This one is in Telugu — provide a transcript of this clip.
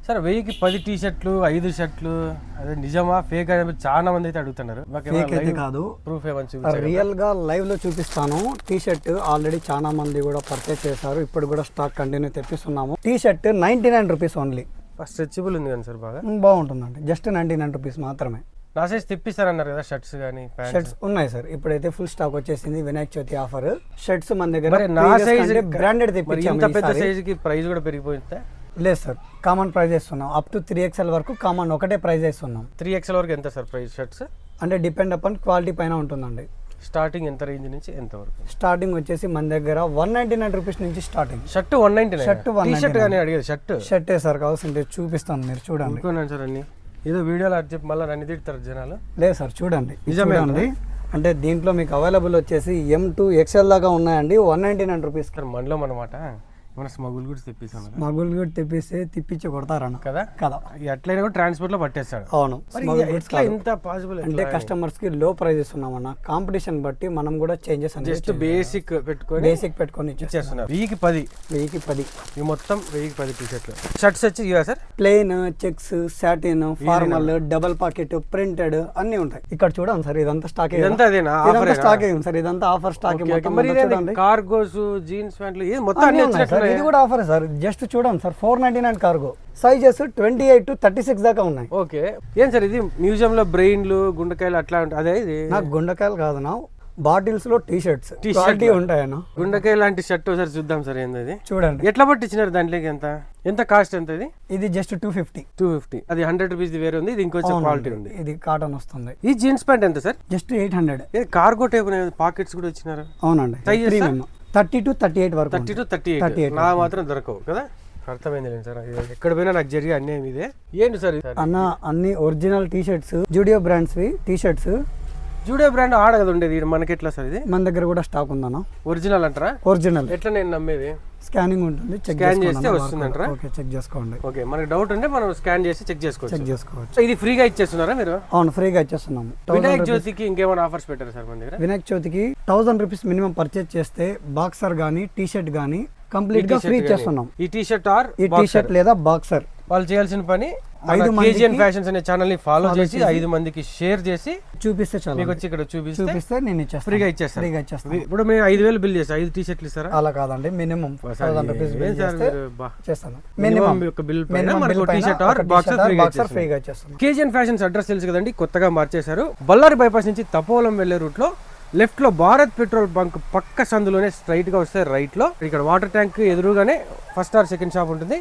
సార్ 1000కి 10 టీ షర్ట్లు 5 షర్ట్లు అదే నిజమా ఫేక్ అనేది చాలా మంది అయితే అడుగుతున్నారు. ఫేక్ అయితే కాదు, ప్రూఫ్ ఏమని చూపించారు? రియల్ గా లైవ్ లో చూపిస్తాను. టీ షర్ట్ ఆల్రెడీ చాలా మంది కూడా పర్చేస్ చేశారు. ఇప్పుడు కూడా స్టాక్ కంటిన్యూ తెప్పిస్తున్నాము. T shirt 99 rupees only. Stretchable ఉంది కానీ సార్ బాగా బాగుంటుందండి. జస్ట్ 99 రూపీస్ మాత్రమే. నా సైజ్ తెప్పిస్తారన్నారు కదా షర్ట్స్ కానీ షర్ట్స్ ఉన్నాయి సార్. ఇప్పుడైతే ఫుల్ స్టాక్ వచ్చేసింది. వినాయక చవితి ఆఫర్ షర్ట్స్ మన దగ్గర. నా సైజ్ బ్రాండెడ్ తెప్పించాము. ఇంత పెద్ద సైజ్ కి ప్రైస్ కూడా పెరిగిపోయిందా? లేదు సార్, కామన్ ప్రైస్ ఇస్తున్నాం. అప్ టు 3XL వరకు కామన్ ఒకటే ప్రైస్ ఇస్తున్నాం. 3XL వరకు ఎంత సార్ ప్రైస్ షర్ట్స్? అంటే డిపెండ్ అపాన్ క్వాలిటీ పైన ఉంటుందండి. స్టార్టింగ్ ఎంత రేంజ్ నుంచి ఎంత వరకు? స్టార్టింగ్ వచ్చేసి మన దగ్గర 199 రూపీస్ నుంచి స్టార్టింగ్. షర్ట్ 199. షర్ట్ 199 కానీ అడిగేది షర్టే సార్. కావాల్సింటే చూపిస్తాను, మీరు చూడండి. అనుకున్నాను సార్ అన్ని ఏదో వీడియోలో అది చెప్పి మళ్ళీ నన్ను తిడతారు జనాలు. లేదు సార్, చూడండి చూడండి. అంటే దీంట్లో మీకు అవైలబుల్ వచ్చేసి M2XL దాకా ఉన్నాయండి. 199 రూపీస్. మనలో అనమాట మన స్మగుల్ గుడ్స్ తెప్పిస్తాను. స్మగుల్ గుడ్ తెప్పిస్తే తిప్పించి కొడతారన్న కదా కదా. ఎట్లయినా కూడా ట్రాన్స్పోర్ట్ లో పట్టేస్తాడు. అవును, ఎంత పాసిబుల్ అంటే కస్టమర్స్ కి లో ప్రైజెస్ ఉన్నామన్న. కాంపిటీషన్ బట్టి మనం కూడా చేంజెస్ జస్ట్ బేసిక్ పెట్టుకొని ఇచ్చేస్తున్నారు. 1000కి 10 ఈ మొత్తం 1000కి 10 టీ షర్ట్లు. షర్ట్స్ వచ్చి ఇవా sir? Plain, checks, satin, formal, double pocket, printed అన్ని ఉంటాయి. ఇక్కడ చూడండి సార్, ఇదంతా స్టాక్. ఇదంతా స్టాక్ సార్, ఇదంతా ఆఫర్ స్టాక్. కార్గోస్, జీన్స్ ప్యాంట్లు మొత్తం ఇది కూడా ఆఫర్ సార్. జస్ట్ చూడండి సార్, 499 కార్గో. సైజెస్ 28 to 36 దాకా ఉన్నాయి. ఓకే. ఏం సార్ ఇది మ్యూజియం లో బ్రెయిన్లు, గుండెకాయలు అట్లా ఉంటాయి? అదే ఇది నాకు గుండెకాయలు కాదు, నా బాటిల్స్ లో టీ షర్ట్స్ క్వాలిటీ ఉంటాయన్న. గుండెకాయ లాంటి షర్ట్ ఒకసారి చూద్దాం సార్. ఏంది చూడండి, ఎట్లా పట్టించినారు దాంట్లోకి? ఎంత కాస్ట్ ఎంత? ఇది జస్ట్ 250. అది 100 రూపీస్ వేరే ఉంది, ఇది ఇంకొంచెం క్వాలిటీ ఉంది. ఇది కాటన్ వస్తుంది. ఈ జీన్స్ ప్యాంట్ ఎంత sir? Just 800. Cargo type pockets కూడా ఇచ్చినారు. అవునండి. 30 to 38 వరకు. 30 to 38 నా మాత్రం దొరకవు కదా. అర్థమైంది లేదు సార్. ఎక్కడ పోయినా నాకు జరిగే అన్యాయం ఇదే. ఏంటి సార్ అన్న? అన్ని original T shirts, Zudio brands T shirts. Zudio brand ఆడ కదా ఉండేది, మనకి ఎట్లా సార్ ఇది? మన దగ్గర కూడా స్టాక్ ఉందన్న. ఒరిజినల్ అంటారా? ఒరిజినల్. ఎట్లా నేను నమ్మేది? స్కానింగ్ ఉంటుంది, స్కాన్ చేస్తే వస్తుందంటారా? ఓకే, చెక్ చేసుకోండి. ఓకే, మనకి డౌట్ ఉంటే మనం స్కాన్ చేసి చెక్ చేసుకోవచ్చు. ఇది ఫ్రీగా ఇచ్చేస్తున్నారా మీరు? అవును, ఫ్రీగా ఇచ్చేస్తున్నాము. వినాయక చవితికి ఇంకేమైనా ఆఫర్స్ పెట్టారు సార్ మన దగ్గర? వినాయక చవితికి 1000 రూపీస్ మినిమం పర్చేజ్ చేస్తే బాక్సర్ గానీ టీ షర్ట్ గానీ కంప్లీట్ గా ఫ్రీ ఇచ్చేస్తున్నాం. ఈ టీ షర్ట్ ఆర్ ఈ టీ షర్ట్ లేదా బాక్సర్. వాళ్ళు చేయాల్సిన పని KGN ఫ్యాషన్స్ అనే ఛానల్ ని ఫాలో చేసి 5 మందికి షేర్ చేసి చూపిస్తే చాలు. మీకు వచ్చి ఇక్కడ చూపిస్తే నేను ఫ్రీగా ఇచ్చేస్తాను. ఇప్పుడు మేము 5000 బిల్ చేస్తాం, 5 టీ షర్ట్లు ఇస్తారా? అలా కాదండి, మినిమం 1000 రూపీస్ బిల్ చేస్తాను. మినిమం యొక్క బిల్ పైన మనకు టీ షర్ట్ ఆర్ బాక్సర్ ఫ్రీగా ఇచ్చేస్తాం. KGN ఫ్యాషన్స్ అడ్రస్ తెలుసు కదండి, కొత్తగా మార్చేశారు. బళ్ళారి బైపాస్ నుంచి తపోవలం వెళ్లే రూట్ లో లెఫ్ట్ లో భారత్ పెట్రోల్ బంక్ పక్క సందులోనే స్ట్రైట్ గా వస్తే రైట్ లో ఇక్కడ వాటర్ ట్యాంక్ ఎదురుగానే ఫస్ట్ ఆర్ సెకండ్ షాప్ ఉంటుంది.